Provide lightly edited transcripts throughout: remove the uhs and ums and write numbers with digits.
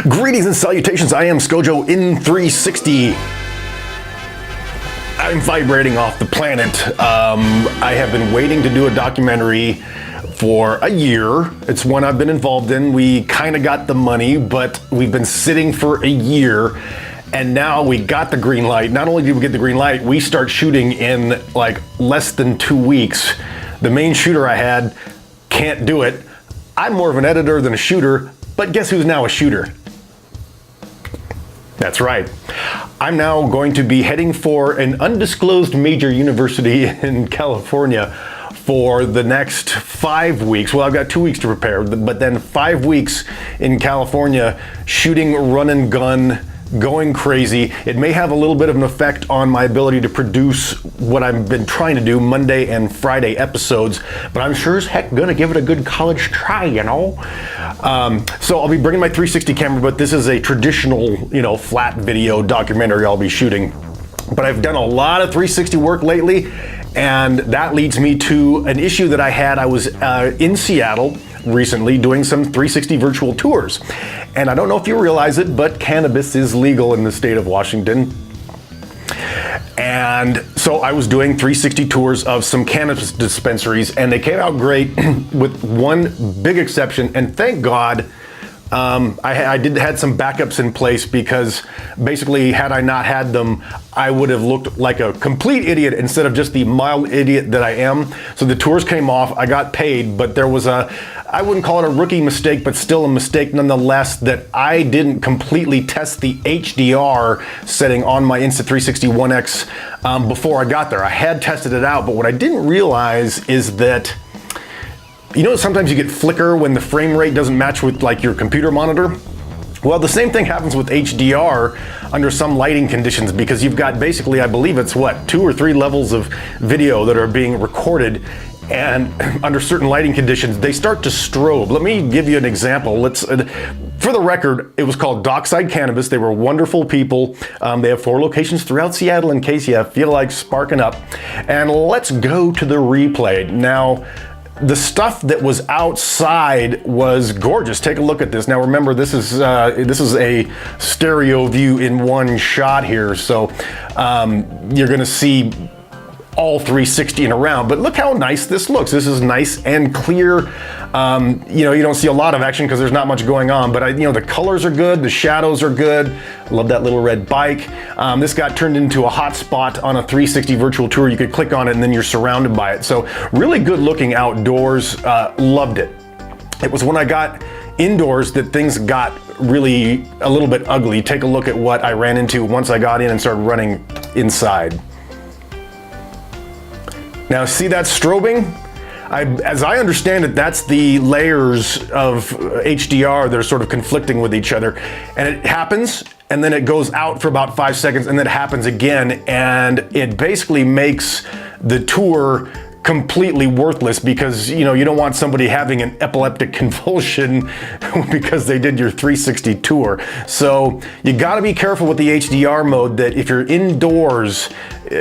Greetings and salutations, I am Skojo in 360. I'm vibrating off the planet. I have been waiting to do a documentary for a year. It's one I've been involved in. We kind of got the money, but we've been sitting for a year, and now we got the green light. Not only did we get the green light, we start shooting in like less than 2 weeks. The main shooter I had can't do it. I'm more of an editor than a shooter, but guess who's now a shooter? That's right. I'm now going to be heading for an undisclosed major university in California for the next 5 weeks. Well, I've got 2 weeks to prepare, but then 5 weeks in California, shooting run and gun, going crazy. It may have a little bit of an effect on my ability to produce what I've been trying to do, Monday and Friday episodes, but I'm sure as heck gonna give it a good college try, you know? So I'll be bringing my 360 camera, but this is a traditional, flat video documentary I'll be shooting. But I've done a lot of 360 work lately, and that leads me to an issue that I had. I was in Seattle recently doing some 360 virtual tours. And I don't know if you realize it, but cannabis is legal in the state of Washington. And so I was doing 360 tours of some cannabis dispensaries, and they came out great with one big exception. And thank God I had some backups in place, because basically had I not had them, I would have looked like a complete idiot instead of just the mild idiot that I am. So the tours came off, I got paid, but there was I wouldn't call it a rookie mistake, but still a mistake nonetheless, that I didn't completely test the HDR setting on my Insta360 One X before I got there. I had tested it out, but what I didn't realize is that sometimes you get flicker when the frame rate doesn't match with like your computer monitor. Well, the same thing happens with HDR under some lighting conditions, because you've got basically, I believe it's 2 or 3 levels of video that are being recorded, and under certain lighting conditions, they start to strobe. Let me give you an example. For the record, it was called Dockside Cannabis. They were wonderful people. They have 4 locations throughout Seattle in case you feel like sparking up. And let's go to the replay. Now, the stuff that was outside was gorgeous. Take a look at this. Now remember, this is a stereo view in one shot here, so you're gonna see all 360 and around, but look how nice this looks. This is nice and clear. You don't see a lot of action because there's not much going on, but the colors are good, the shadows are good. I love that little red bike. This got turned into a hotspot on a 360 virtual tour. You could click on it and then you're surrounded by it. So really good looking outdoors, loved it. It was when I got indoors that things got really a little bit ugly. Take a look at what I ran into once I got in and started running inside. Now see that strobing? As I understand it, that's the layers of HDR that are sort of conflicting with each other. And it happens, and then it goes out for about 5 seconds, and then it happens again, and it basically makes the tour completely worthless, because you don't want somebody having an epileptic convulsion because they did your 360 tour. So you got to be careful with the HDR mode, that if you're indoors,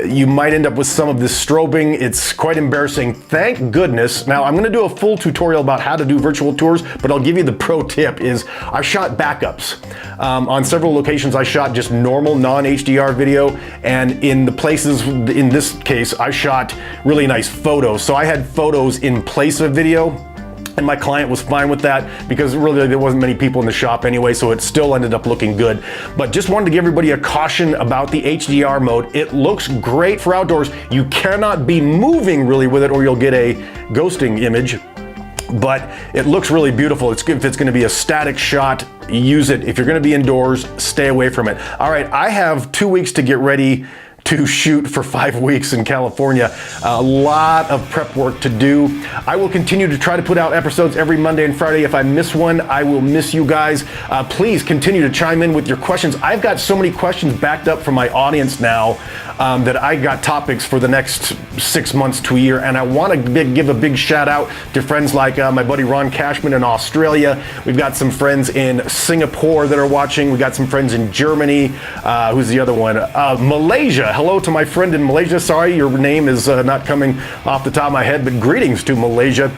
you might end up with some of this strobing. It's quite embarrassing. Thank goodness. Now I'm going to do a full tutorial about how to do virtual tours, but I'll give you the pro tip is I shot backups. On several locations I shot just normal non-HDR video, and in the places, in this case, I shot really nice photos. So I had photos in place of video, and my client was fine with that, because really there wasn't many people in the shop anyway, so it still ended up looking good. But just wanted to give everybody a caution about the HDR mode. It looks great for outdoors. You cannot be moving really with it, or you'll get a ghosting image. But it looks really beautiful. If it's going to be a static shot, use it. If you're going to be indoors, stay away from it. All right, I have 2 weeks to get ready to shoot for 5 weeks in California. A lot of prep work to do. I will continue to try to put out episodes every Monday and Friday. If I miss one, I will miss you guys. Please continue to chime in with your questions. I've got so many questions backed up from my audience now that I got topics for the next 6 months to a year, and I want to give a big shout out to friends like my buddy Ron Cashman in Australia. We've got some friends in Singapore that are watching. We got some friends in Germany. Who's the other one? Malaysia. Hello to my friend in Malaysia. Sorry, your name is not coming off the top of my head, but greetings to Malaysia.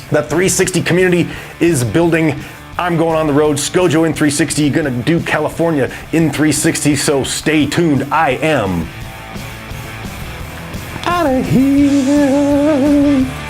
The 360 community is building I'm going on the road. Scojo in 360, gonna do California in 360, so stay tuned. I am out of here.